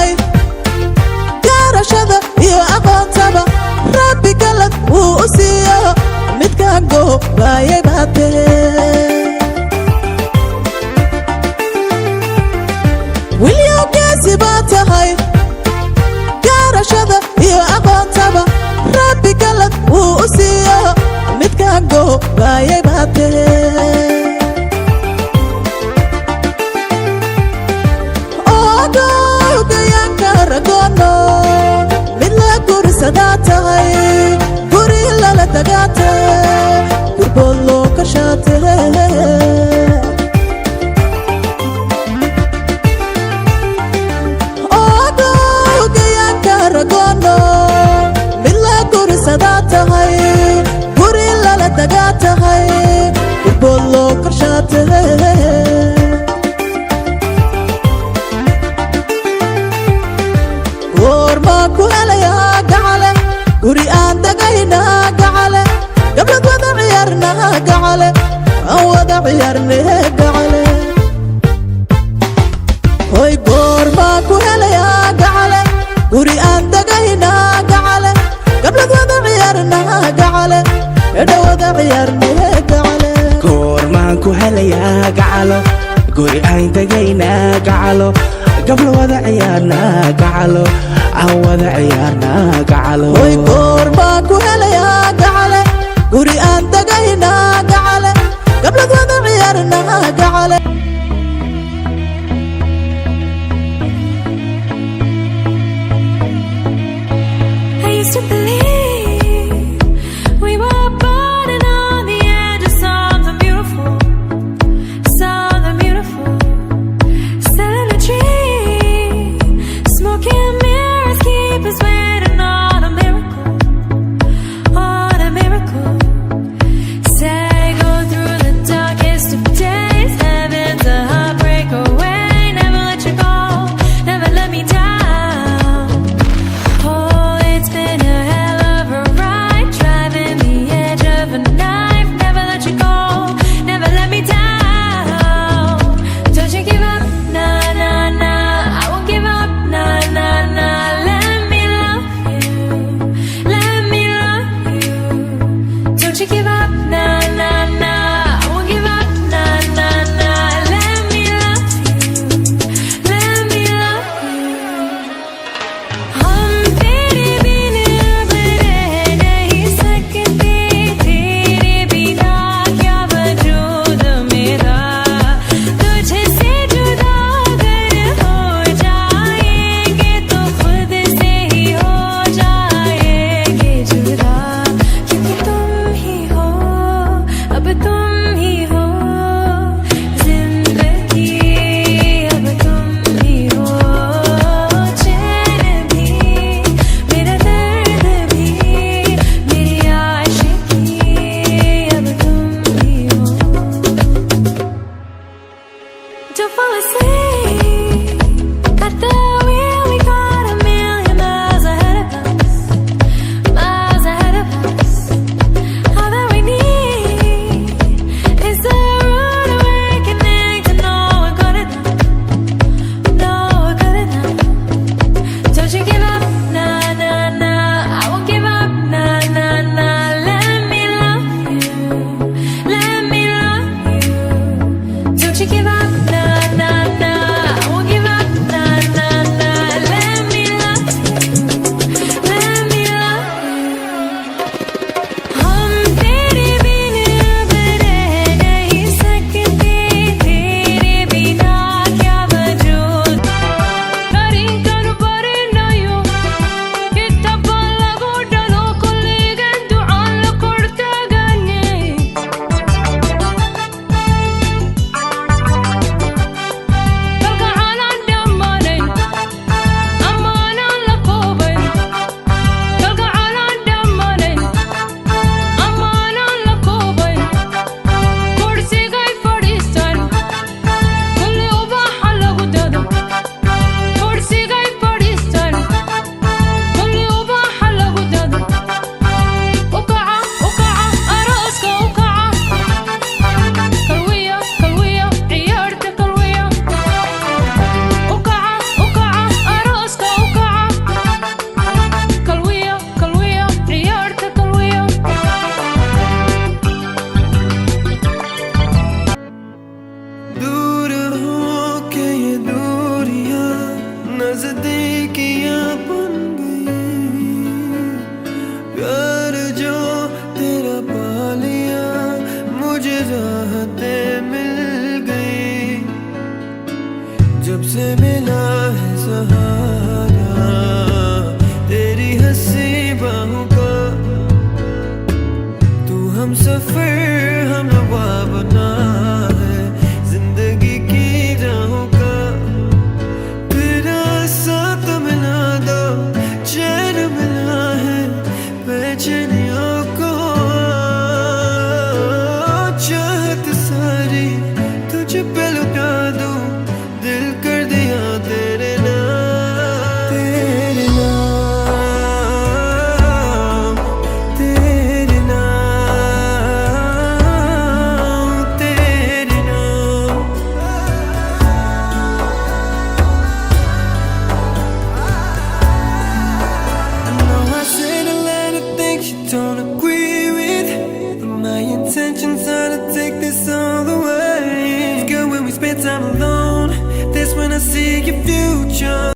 tahay garashada iyo aqoontaba rabbi galad wuu u siiyo midkaan goobayay baatee wilyow geesi baa tahay garashada iyo aqoontaba rabbi galad wuu u siiyo midkaan goobayay baatee mid la guursadaa tahay guri lala dagaate gurbood loo kashaate oogagayaanka ragoono mid la guursadaa tahay guri lala dagaa tahay gurbood loo kashaate ku helayaa gacale guri aan dagayna gacale gablad wada ciyaarna gacale aan wada ciyaarne gacale hoy goormaan ku helayaa gacale guri aan dagayna gacale gablad wada ciyaarna gacale edha wada ciyaarne gacale goormaan ku helayaa gacalo guri aan dagayna gacalo gabla wada ciyaarna gacalo wada ciyaarna gacalo hoy goormaan ku helayaa gacale guri aan dagayna gacale gablad wada ciyaarna gacale I used to believe we were burning on the edge of something beautiful, selling a dream, smoking mirrors, keep us waiting on a miracle, say go through the darkest of days, heaven's a heartbreak away, never let you go, never let me down. Oh, it's been a hell of a ride, driving the edge of a knife, never let you go, never let me down. Don't you give up, nah, nah, nah, I won't give up, nah, nah, nah. Let me love you, don't you give up, nah, nah, nah, I won't give up, nah, nah, nah. Let me love you, हम तेरे बिन अब रह नहीं सकते, तेरे बिना क्या वजूद मेरा, तुझसे जुदा अगर हो जाएंगे तो खुद से ही हो जाएंगे जुदा, क्योंकि तुम ही हो, अब तुम ही हो जिंदगी, अब तुम ही हो चैन भी, मेरा दर्द भी, मेरी आशिकी, अब तुम ही हो. Don't fall asleep at the wheel, we got a million miles ahead of us, all that we need is a rude awakening to know we're good enough, don't you give up, nah, nah, nah, I won't give up, nah, nah, nah. Let me love you, don't you give up, nah, nah, nah, I जब से मिला है सहारा तेरी हंसी बाहों का, तू हम सफर हम नवा बना है जिंदगी की राहों का। तेरा साथ मिला दो चैन मिला है बेचैनियों को, चाहत सारी तुझ पे लुटा दूं, दिल कर दिया तेरे नाम, तेरे नाम, तेरे नाम, तेरे नाम। I know I said a lot of things you don't agree with, but my intentions are to take this all the way. It's good when we spend time alone, that's when I see your future.